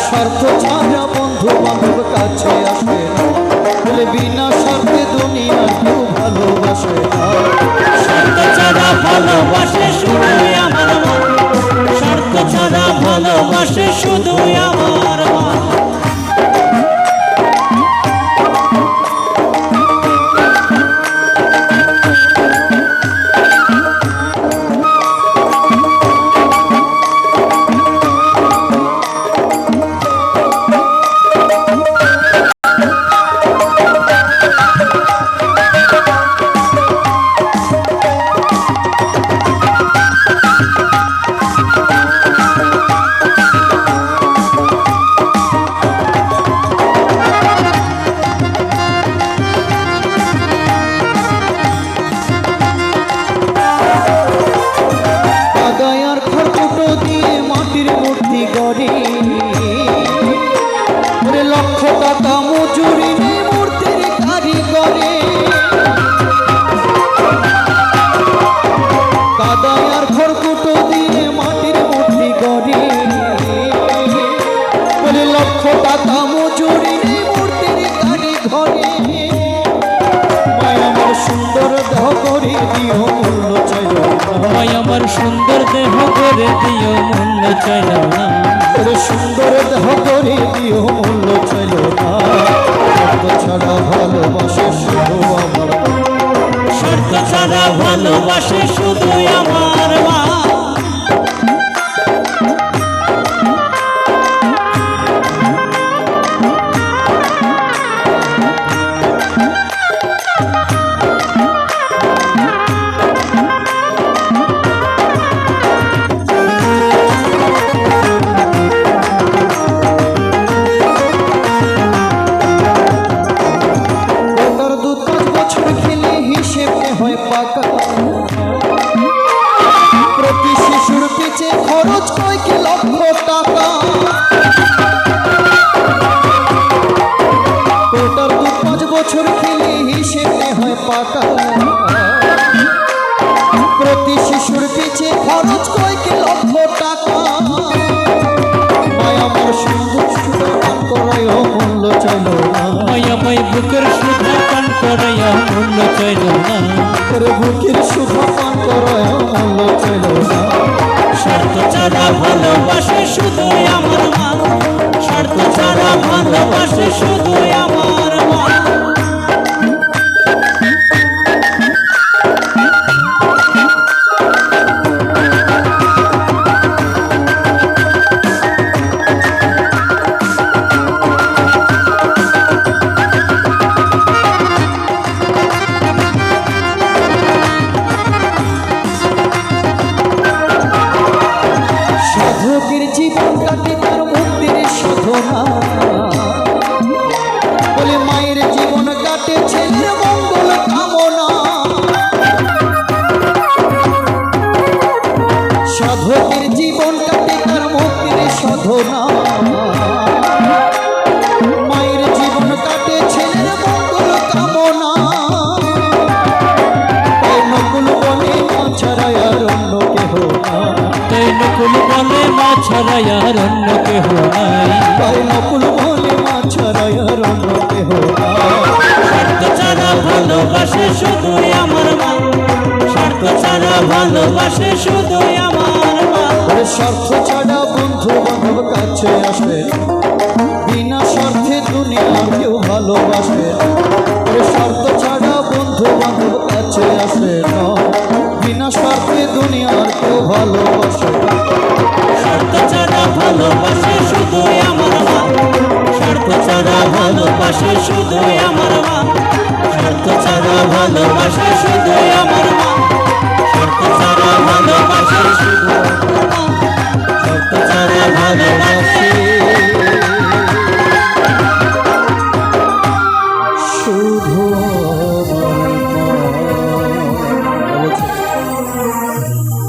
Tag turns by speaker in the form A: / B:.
A: স্বার্থ ছাড়া বন্ধু বান্ধব কাছে আসে না, বলে বিনা স্বার্থে দুনিয়া কেউ ভালোবাসে না।
B: স্বার্থ ছাড়া ভালোবাসে শুধুই আমার মন, স্বার্থ ছাড়া ভালোবাসে শুধুই আমার মন।
A: লক্ষ টাকা মজুরি মূর্তির কারিগরে, কাদায় আর খড়কুটো দিয়ে মাটির মূর্তি গড়ে, বলে লক্ষ টাকা মজুরি মূর্তির কারিগরে। মায় আমার সুন্দর দেহ করে দিও মূল্য চাইল না,
B: মায় আমার সুন্দর দেহ করে দিও মূল্য চাইল না,
A: সুন্দর দেহ করে দিও মূল্য চাইল না। স্বার্থ ছাড়া ভালোবাসে শুধু আমার,
B: স্বার্থ ছাড়া ভালোবাসে শুধুই আমার মা।
A: প্রতি শিশুর পিছে খরচ কয়েক লক্ষ টাকা, ওটার 2-5 বছর খেলে হিসেবে হয় পাকা। প্রতি শিশুর পিছে খরচ কয়েক লক্ষ টাকা। মায় আমার সুন্দর সুন্দর কান করায় মূল্য চাইল না,
B: মায় আমার বুকের সুধা পান করাইয়া মূল্য চাইল না,
A: বুকের সুধা পান করায় মূল্য চাইল না।
B: স্বার্থ ছাড়া ভালোবাসে শুধুই আমার মা, স্বার্থ ছাড়া ভালোবাসে শুধুই আমার মা।
A: সাধকের জীবন কাটে তার মুক্তির সাধনা, বলে মায়ের জীবন কাটে ছেলের মঙ্গল কামনা। সাধকের জীবন কাটে তার মুক্তির সাধনা, মায়ের জীবন কাটে ছেলের মঙ্গল কামনা। নকুল বলে মা ছাড়া আর অন্য কেহ না,
B: নকুল বলে মা ছাড়া আর অন্য কেহ নাই,
A: নকুল বলে মা ছাড়া আর অন্য কেহ নাই।
B: স্বার্থ ছাড়া ভালোবাসে শুধুই আমার মা, স্বার্থ ছাড়া ভালোবাসে শুধুই আমার মা।
A: স্বার্থ ছাড়া বন্ধু বান্ধব কাছে আসে, বিনা স্বার্থে দুনিয়া কেউ ভালোবাসে। স্বার্থ ছাড়া বন্ধু বান্ধব কাছে আসে না, বিনা স্বার্থে দুনিয়ার কেউ ভালোবাসে।
B: স্বার্থ ছাড়া ভালোবাসে শুধুই আমার মা, স্বার্থ ছাড়া ভালোবাসে শুধুই আমার মা, স্বার্থ ছাড়া ভালোবাসে শুধুই আমার মা, স্বার্থ ছাড়া ভালোবাসে